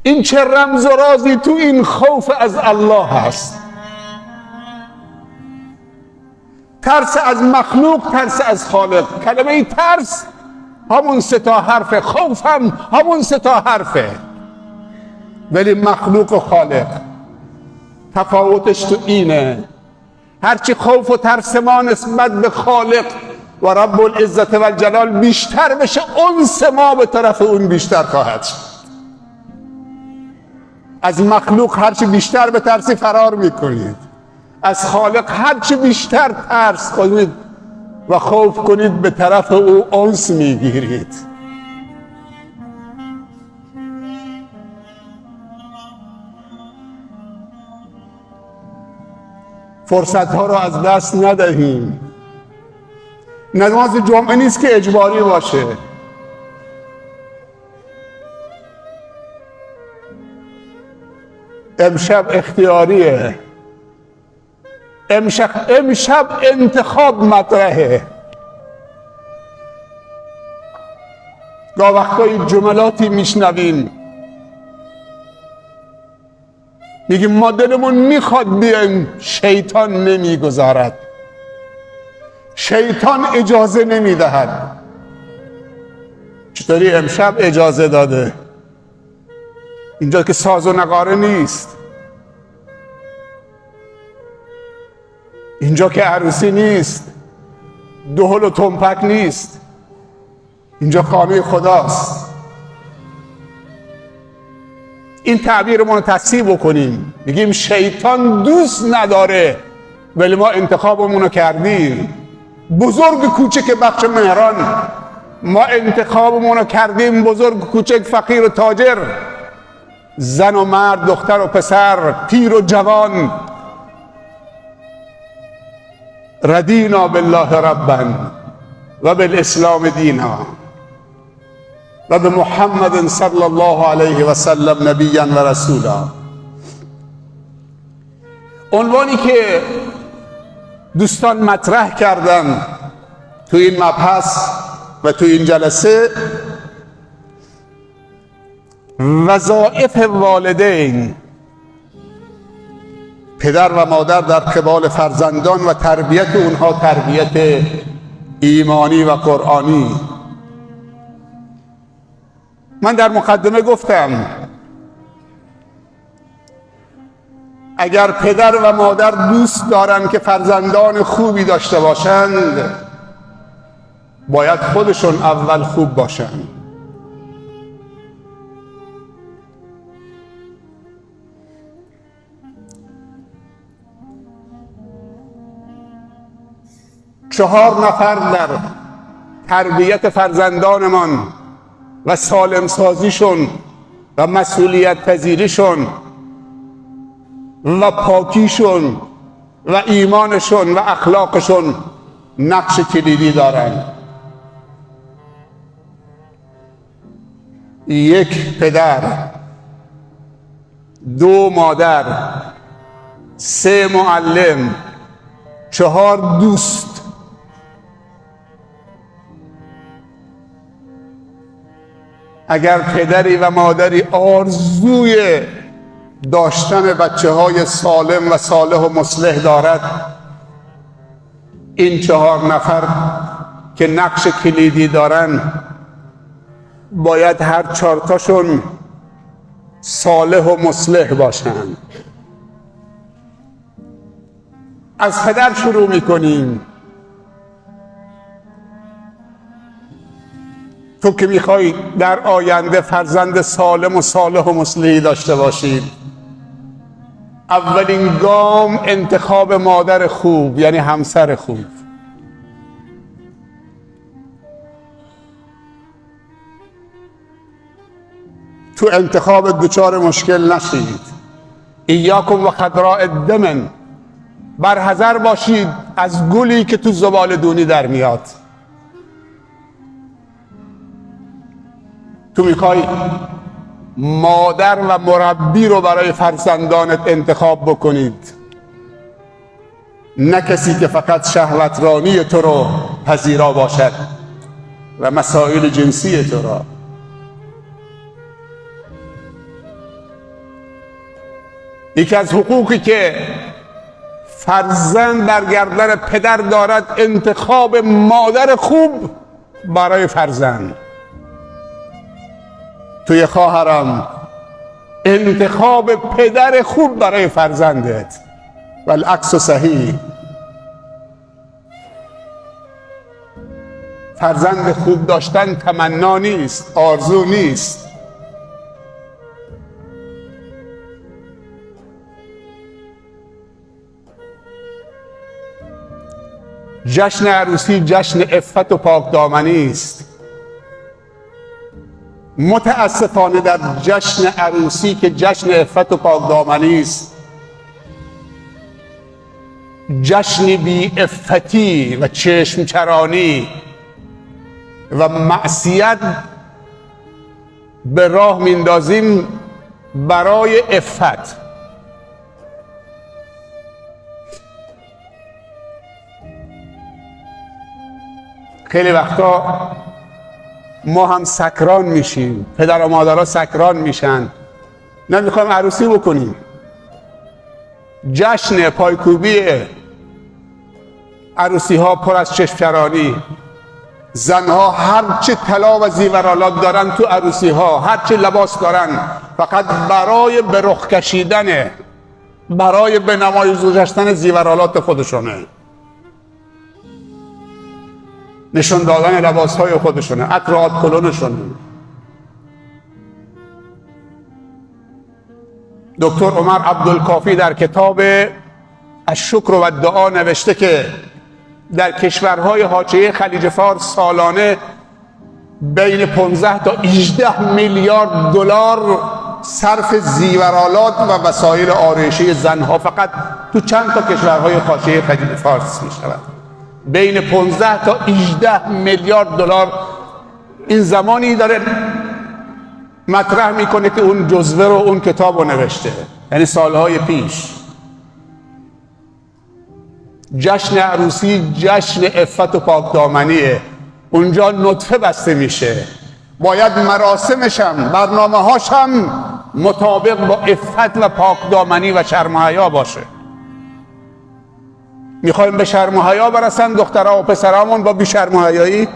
این چه رمز و رازی تو این خوف از الله هست. ترس از مخلوق، ترس از خالق. کلمه ای ترس همون سه تا حرفه، خوف هم همون سه تا حرفه، ولی مخلوق و خالق تفاوتش تو اینه. هرچی خوف و ترس ما نسبت به خالق و رب العزت و الجلال بیشتر بشه، انس ما به طرف اون بیشتر خواهد شد. از مخلوق هرچی بیشتر به ترسی فرار میکنید، از خالق هرچی بیشتر ترس کنید و خوف کنید به طرف او انس میگیرید. فرصت ها رو از دست ندهیم. نماز جمعه نیست که اجباری باشه. امشب اختیاریه. امشب انتخاب مطرحه. گاه وقتایی جملاتی میشنویم میگیم ما دلمون میخواد بیایم، شیطان نمیگذارد، شیطان اجازه نمیدهد. چطوری امشب اجازه داده؟ اینجا که ساز و نغاره نیست، اینجا که عروسی نیست، دهل و تنپک نیست، اینجا خانه خداست. این تعبیرمون رو تصحیح بکنیم، بگیم شیطان دوست نداره ولی ما انتخابمون رو کردیم. بزرگ کوچک بخش مهران، ما انتخابمون رو کردیم. بزرگ کوچک، فقیر و تاجر، زن و مرد، دختر و پسر، پیر و جوان، ردینا بالله ربا و بالاسلام دینا و به محمد صلی الله علیه و سلم نبیا و رسولا. عنوانی که دوستان مطرح کردن تو این مبحث و تو این جلسه، وظایف والدین، پدر و مادر در قبال فرزندان و تربیت اونها، تربیت ایمانی و قرآنی. من در مقدمه گفتم اگر پدر و مادر دوست دارن که فرزندان خوبی داشته باشند، باید خودشون اول خوب باشند. چهار نفر در تربیت فرزندانمان و سالم سازیشون و مسئولیت پذیریشون و پاکیشون و ایمانشون و اخلاقشون نقش کلیدی دارن. یک پدر، دو مادر، سه معلم، چهار دوست. اگر پدری و مادری آرزوی داشتن بچه های سالم و صالح و مصلح دارد، این چهار نفر که نقش کلیدی دارن باید هر چهارتاشون صالح و مصلح باشند. از پدر شروع میکنیم. تو که میخوای در آینده فرزند سالم و صالح و مصلحی داشته باشید، اولین گام انتخاب مادر خوب، یعنی همسر خوب. تو انتخاب دچار مشکل نشید. ایاکم و خضراء الدمن، برحذر باشید از گلی که تو زبالدونی در میاد. تو میخوای مادر و مربی رو برای فرزندانت انتخاب بکنید، نه کسی که فقط شهوترانی تو رو پذیرا باشد و مسائل جنسی تو را. یکی از حقوقی که فرزند بر گردن پدر دارد انتخاب مادر خوب برای فرزند. توی خواهرم انتخاب پدر خوب برای فرزندت و العکس صحیح. فرزند خوب داشتن تمنا نیست، آرزو نیست. جشن عروسی جشن عفت و پاکدامنی است. متاسفانه در جشن عروسی که جشن عفت و پاکدامنی است، جشن بی عفتی و چشمچرانی و معصیت به راه میندازیم برای عفت. خیلی وقتا ما هم سکران میشیم، پدر و مادرها سکران میشن، نمیخوایم عروسی بکنیم. جشن پایکوبی عروسی ها پر از چشمچرانی. زنها هرچه طلا و زیورآلات دارن تو عروسی ها، هرچه لباس دارن، فقط برای به رخ کشیدن، برای به نمایش گذاشتن زیورآلات خودشونه، نشون دادن لباس های خودشونه، عطر آدکلونشونه. دکتر عمر عبدالکافی در کتاب الشکر و الدعا نوشته که در کشورهای حاشیه خلیج فارس سالانه بین 15 تا 18 میلیارد دلار صرف زیورآلات و وسایل آرایشی زنها فقط تو چند تا کشورهای حاشیه خلیج فارس می شود. بین 15 تا 18 میلیارد دلار. این زمانی داره مطرح میکنه که اون جزوه رو، اون کتاب رو نوشته، یعنی سالهای پیش. جشن عروسی جشن عفت و پاکدامنیه. اونجا نطفه بسته میشه، باید مراسمش هم، برنامه هاش هم مطابق با عفت و پاکدامنی و شرم و حیا باشه. میخوایم به شرم و حیا برسن دخترها و پسرامون با بی شرم و حیایی؟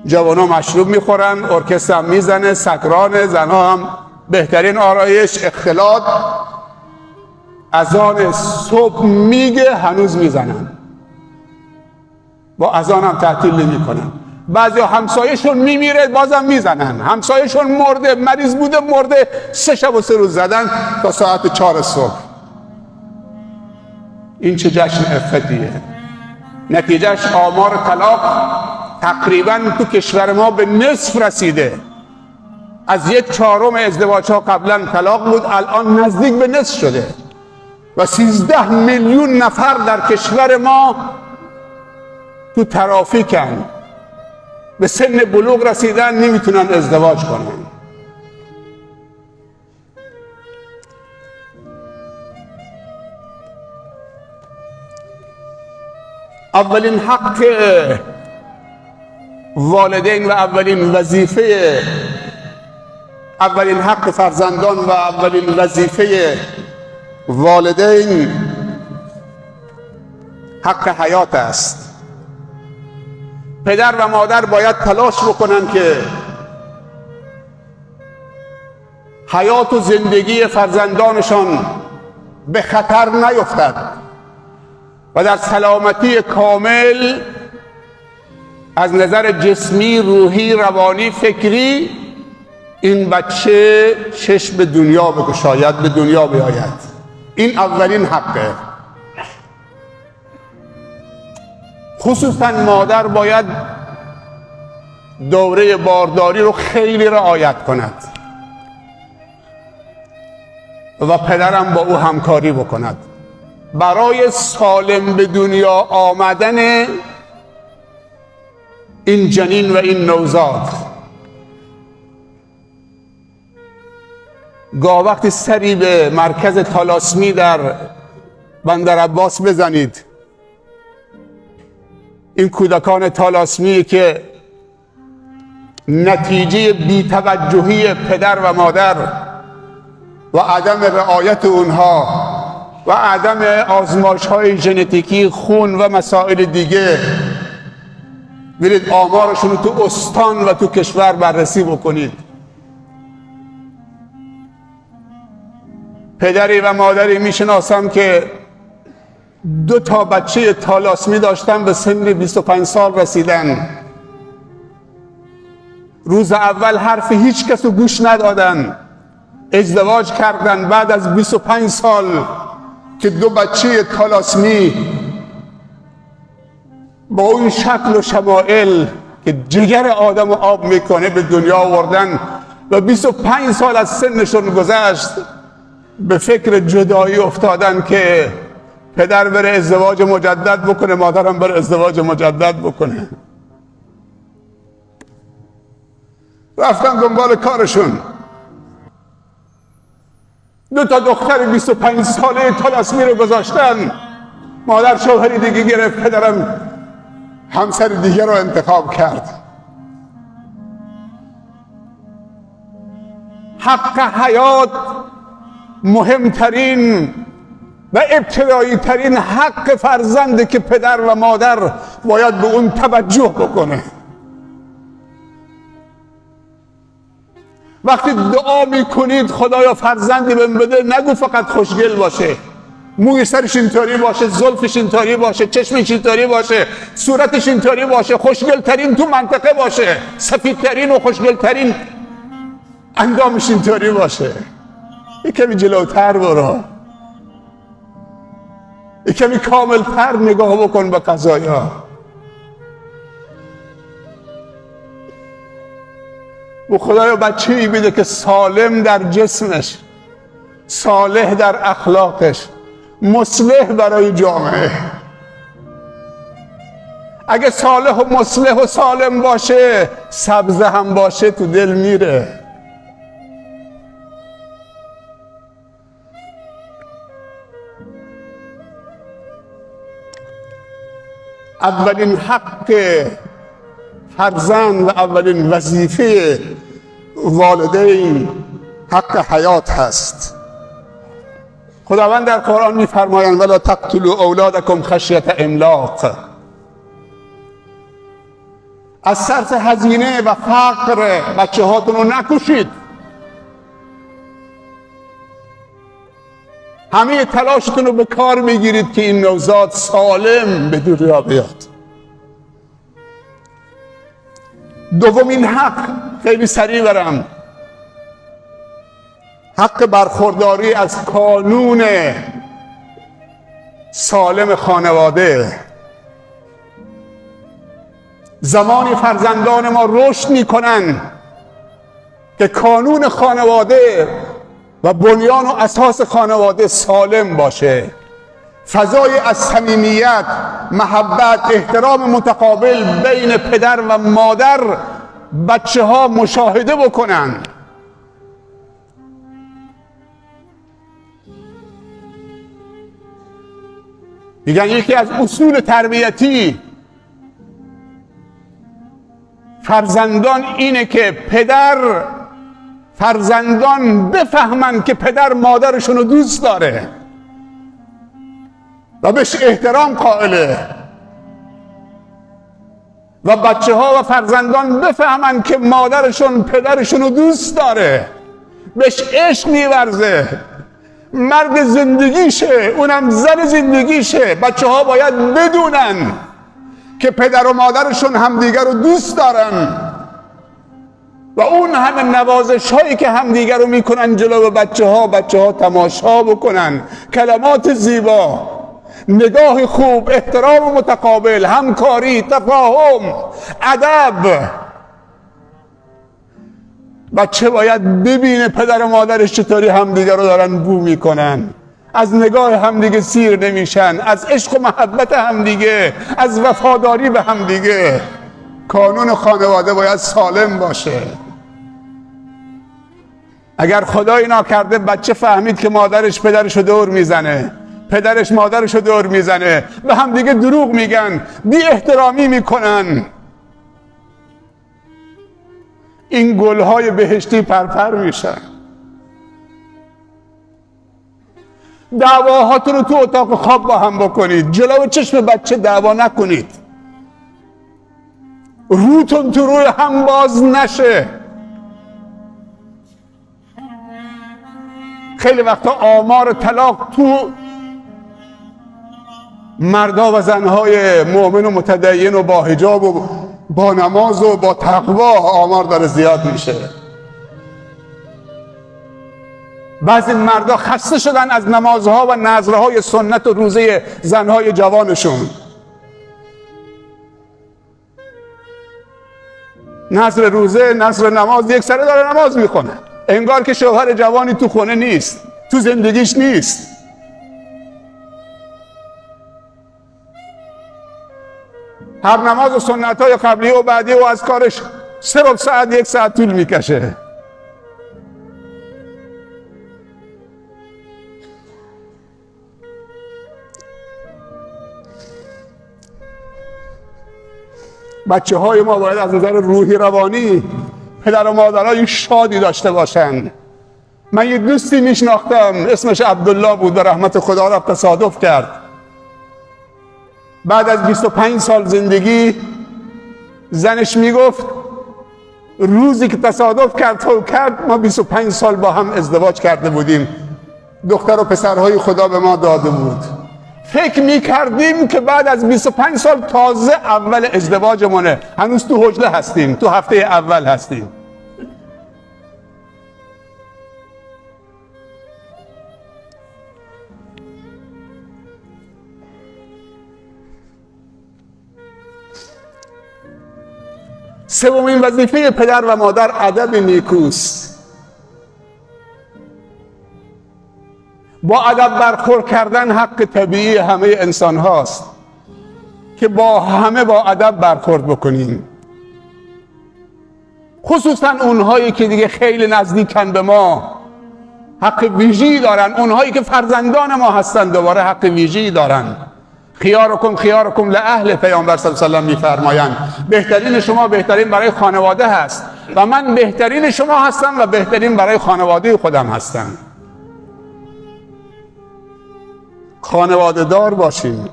جوانا مشروب میخورن، ارکستر هم میزنه، سکران، زنها هم بهترین آرایش، اختلاط، اذان صبح میگه هنوز میزنن، با اذان هم تعطیل نمی کنن. بعضی همسایه‌شون میمیره بازم میزنن، همسایه‌شون مرده، مریض بوده مرده، 3 شب و 3 روز زدن تا ساعت 4 صبح. این چه جشن عفتیه؟ نتیجهش آمار طلاق تقریبا تو کشور ما به نصف رسیده. از 1/4 ازدواج ها قبلا طلاق بود، الان نزدیک به نصف شده و 13 میلیون نفر در کشور ما تو ترافیکن، به سن بلوغ رسیدن، نمیتونن ازدواج کنن. اولین حق والدین و اولین وظیفه، اولین حق فرزندان و اولین وظیفه والدین حق حیات است. پدر و مادر باید تلاش بکنن که حیات و زندگی فرزندانشان به خطر نیفتد و در سلامتی کامل از نظر جسمی، روحی، روانی، فکری این بچه چشم به دنیا بگشاید، به دنیا بیاید. این اولین حقه. خصوصا مادر باید دوره بارداری رو خیلی رعایت کند و پدرم با او همکاری بکند برای سالم به دنیا آمدن این جنین و این نوزاد. گاه وقتی سری به مرکز تالاسمی در بندر عباس بزنید، این کودکان تالاسمی که نتیجه بی‌توجهی پدر و مادر و عدم رعایت اونها و عدم آزمایش‌های ژنتیکی خون و مسائل دیگه، برید آمارشون رو تو استان و تو کشور بررسی بکنید. پدری و مادری میشناسم که 2 تا بچه تالاسمی داشتن، به سن 25 سال رسیدن. روز اول حرف هیچ کس رو گوش ندادن، ازدواج کردن. بعد از 25 سال که 2 بچه تالاسمی با اون شکل و شمائل که جگر آدم رو آب میکنه به دنیا آوردن و 25 سال از سنشون گذشت، به فکر جدایی افتادن که پدر بره ازدواج مجدد بکنه، مادرم بره ازدواج مجدد بکنه. رفتن دنبال کارشون. 2 تا دختر 25 ساله تالاسمی رو گذاشتن. مادر شوهری دیگه گرفت، پدرم همسر دیگه رو انتخاب کرد. حق حیات مهمترین و ابتدایی ترین حق فرزنده که پدر و مادر باید به اون توجه بکنه. وقتی دعا میکنید خدایا فرزندی بهم بده، نگو فقط خوشگل باشه، موی سرش اینطوری باشه، زلفش اینطوری باشه، چشمش اینطوری باشه، صورتش اینطوری باشه، خوشگل ترین تو منطقه باشه، سفید ترین و خوشگل ترین اندامش اینطوری باشه. یک کمی جلوتر برو، یک کمی کاملتر نگاه بکن به قضایا. و خدایا بچه‌ای بده که سالم در جسمش، صالح در اخلاقش، مصلح برای جامعه. اگه صالح و مصلح و سالم باشه، سبزه هم باشه تو دل میره. اولین حق فرزند و اولین وظیفه والدین حق حیات هست. خداوند در قرآن می‌فرمایند ولا تقتلوا اولادکم خشیة املاق. از ترس هزینه و فقر بچه هاتون رو نکشید. همه تلاشتون رو به کار میگیرید که این نوزاد سالم به دنیا بیاد. دومین حق، خیلی سریع برم، حق برخورداری از کانون سالم خانواده. زمانی فرزندان ما رشد میکنن که کانون خانواده و بنیان و اساس خانواده سالم باشه، فضای از صمیمیت، محبت، احترام متقابل بین پدر و مادر بچه ها مشاهده بکنن. میگن یکی از اصول تربیتی فرزندان اینه که فرزندان بفهمن که پدر مادرشون رو دوست داره و بهش احترام قائله، و بچه ها و فرزندان بفهمن که مادرشون پدرشون رو دوست داره، بهش عشق میورزه، مرد زندگیشه، اونم زن زندگیشه. بچه ها باید بدونن که پدر و مادرشون همدیگر رو دوست دارن و اون همه نوازش هایی که همدیگر رو میکنن جلو بچه ها تماشا بکنن. کلمات زیبا، نگاه خوب، احترام متقابل، همکاری، تفاهم، ادب. بچه باید ببینه پدر و مادرش چطوری همدیگر رو دارن بو میکنن، از نگاه همدیگه سیر نمیشن، از عشق و محبت همدیگه، از وفاداری به همدیگه. کانون خانواده باید سالم باشه. اگر خدایی ناکرده بچه فهمید که مادرش پدرش رو دور میزنه، پدرش مادرش رو دور میزنه، به همدیگه دروغ میگن، بی احترامی میکنن، این گلهای بهشتی پرپر میشن. دعواهاتون رو تو اتاق خواب با هم بکنید، جلو چشم بچه دعوا نکنید، روتون تو روی هم باز نشه. خیلی وقتا آمار طلاق تو مردا و زنهای مؤمن و متدین و با حجاب و با نماز و با تقوا آمار داره زیاد میشه. بعضی مردا خسته شدن از نمازها و نذرهای سنت و روزه زنهای جوانشون. نذر روزه، نذر نماز، یک سره داره نماز میکنه، انگار که شوهر جوانی تو خونه نیست، تو زندگیش نیست. هر نماز و سنت های قبلی و بعدی و از کارش 3 ساعت 1 ساعت طول میکشه. بچه های ما باید از نظر روحی روانی پدر و مادرای شادی داشته باشند. من یه دوستی میشناختم اسمش عبدالله بود و رحمت خدا را تصادف کرد. بعد از 25 سال زندگی زنش میگفت روزی که تصادف کرد ما 25 سال با هم ازدواج کرده بودیم، دختر و پسرهای خدا به ما داده بود. فکر میکردیم که بعد از 25 سال تازه اول ازدواجمونه، هنوز تو حجله هستیم، تو هفته اول هستیم. سومین وظیفه پدر و مادر ادب نیکوست. با ادب برخورد کردن حق طبیعی همه انسان هاست که با همه با ادب برخورد بکنیم، خصوصا اونهایی که دیگه خیلی نزدیکن به ما حق ویژه‌ای دارن، اونهایی که فرزندان ما هستن دوباره حق ویژه‌ای دارن. خیارکم لاهل، پیامبر صلی الله علیه و سلم میفرمایند بهترین شما بهترین برای خانواده هست و من بهترین شما هستم و بهترین برای خانواده خودم هستم. خانواده دار باشیم.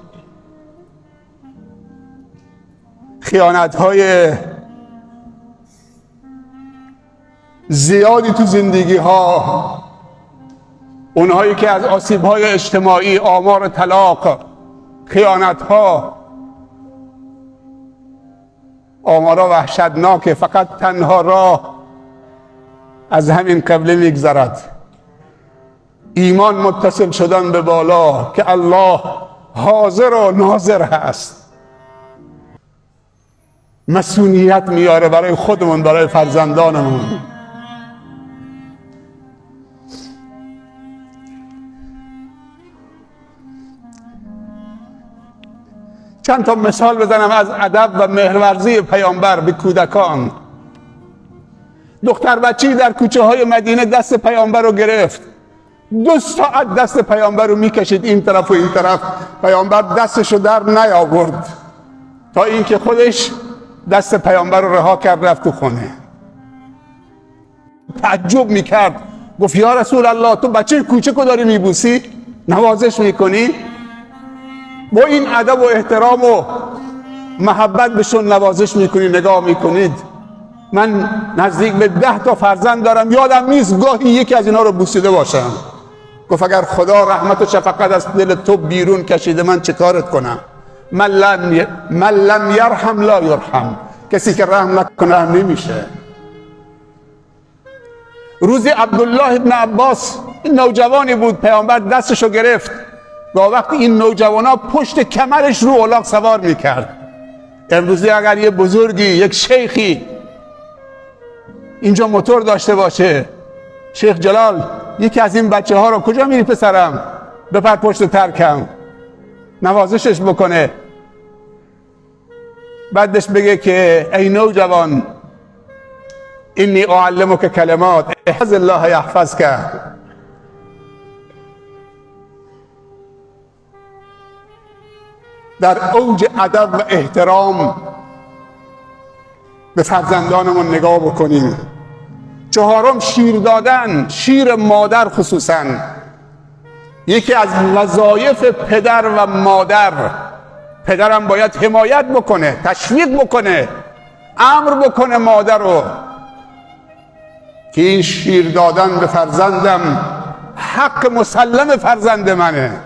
خیانت‌های زیادی تو زندگی ها، اونهایی که از آسیب‌های اجتماعی، آمار طلاق، خیانت‌ها، آمارا وحشتناکه، فقط تنها راه از همین قبله میگذرد، ایمان متصل شدن به بالا که الله حاضر و ناظر هست. مسئولیت میاره برای خودمون، برای فرزندانمون. چند تا مثال بزنم از ادب و مهرورزی پیامبر به کودکان. دختر بچه‌ای در کوچه های مدینه دست پیامبر رو گرفت، 2 ساعت دست پیامبر رو میکشید این طرف و این طرف، پیامبر دستشو در نیاورد تا اینکه خودش دست پیامبر رو رها کرد رفت تو خونه. تعجب میکرد، گفت یا رسول الله تو بچه کوچکو داری میبوسی، نوازش میکنی؟ با این ادب و احترام و محبت بهشون نوازش میکنی، نگاه میکنید؟ من نزدیک به 10 تا فرزند دارم، یادم نیست گاهی یکی از اینا رو بوسیده باشم. گفت اگر خدا رحمت و شفقت از دل تو بیرون کشیده من چه کارت کنم؟ من لم یرحم لا یرحم، کسی که رحم نکنه هم نمیشه. روزی عبدالله ابن عباس، این نوجوانی بود، پیامبر دستشو گرفت و وقتی این نوجوانا پشت کمرش رو الاغ سوار میکرد. امروزی اگر یه بزرگی، یک شیخی اینجا موتور داشته باشه، شیخ جلال یکی از این بچه ها رو کجا میری پسرم؟ بپر پشت ترکم، نوازشش بکنه، بعدش بگه که ای نوجوان اینی اعلمک کلمات احفظ الله یحفظک. در اوج ادب و احترام به فرزندانمون نگاه بکنیم. چهارم، شیر دادن، شیر مادر خصوصا یکی از وظایف پدر و مادر. پدرم باید حمایت بکنه، تشویق بکنه، امر بکنه مادر رو که این شیر دادن به فرزندم حق مسلم فرزند منه.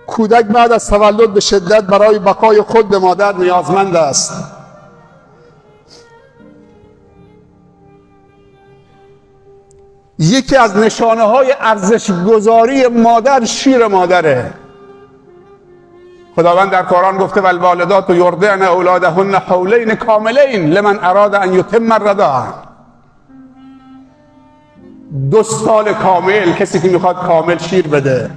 کودک بعد از تولد به شدت برای بقای خود به مادر نیازمند است. یکی از نشانه های ارزش گذاری مادر شیر مادره. خداوند در قرآن گفته والوالدات یرضعن اولادهن حولین کاملین لمن اراد ان یتم الرضاعه. 2 سال کامل کسی که میخواد کامل شیر بده.